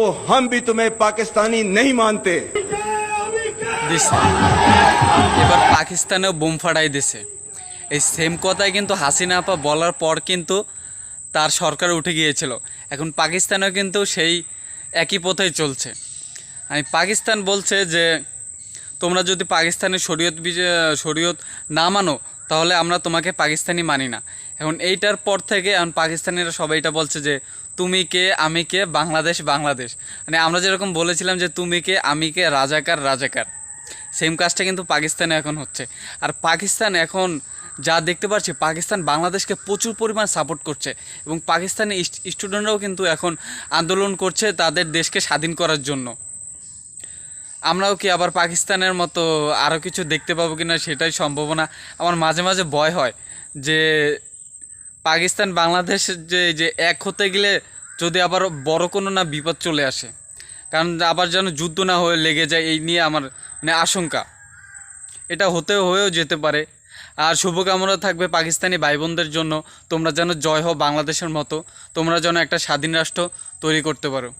तो हम भी तुम्हें पाकिस्तानी नहीं मानते। দিছে এবার পাকিস্তানেও বোম ফাটাই দিছে। এই সেম কথাই কিন্তু হাসিনা আপা বলার পর কিন্তু তার সরকার উঠে গিয়েছিল। এখন পাকিস্তানেও কিন্তু সেই একই পথেই চলছে। পাকিস্তান বলছে যে তোমরা যদি পাকিস্তানের শরীয়ত না মানো তাহলে আমরা তোমাকে পাকিস্তানি মানি না। এখন এইটার পর থেকে এখন পাকিস্তানিরা সবাই এটা বলছে যে তুমি কে আমি কে, বাংলাদেশ বাংলাদেশ। মানে আমরা যেরকম বলেছিলাম যে তুমি কে আমি কে, রাজাকার রাজাকার, সেম কাজটা কিন্তু পাকিস্তানে এখন হচ্ছে। আর পাকিস্তান এখন যা দেখতে পাচ্ছি, পাকিস্তান বাংলাদেশকে প্রচুর পরিমাণ সাপোর্ট করছে এবং পাকিস্তানি স্টুডেন্টরাও কিন্তু এখন আন্দোলন করছে তাদের দেশকে স্বাধীন করার জন্য। আমরাও কি আবার পাকিস্তানের মতো আরও কিছু দেখতে পাবো কি না সেটাই সম্ভাবনা। আমার মাঝে মাঝে ভয় হয় যে পাকিস্তান বাংলাদেশ যে এক হতে গেলে যদি আবার বড় কোনো না বিপদ চলে আসে, কারণ আবার যেন যুদ্ধ না হয়ে লেগে যায়, এই নিয়ে আমার মানে আশঙ্কা। এটা হয়েও যেতে পারে। আর শুভকামনা থাকবে পাকিস্তানি ভাই বোনদের জন্য, তোমরা যেন জয় হও বাংলাদেশের মতো, তোমরা যেন একটা স্বাধীন রাষ্ট্র তৈরি করতে পারো।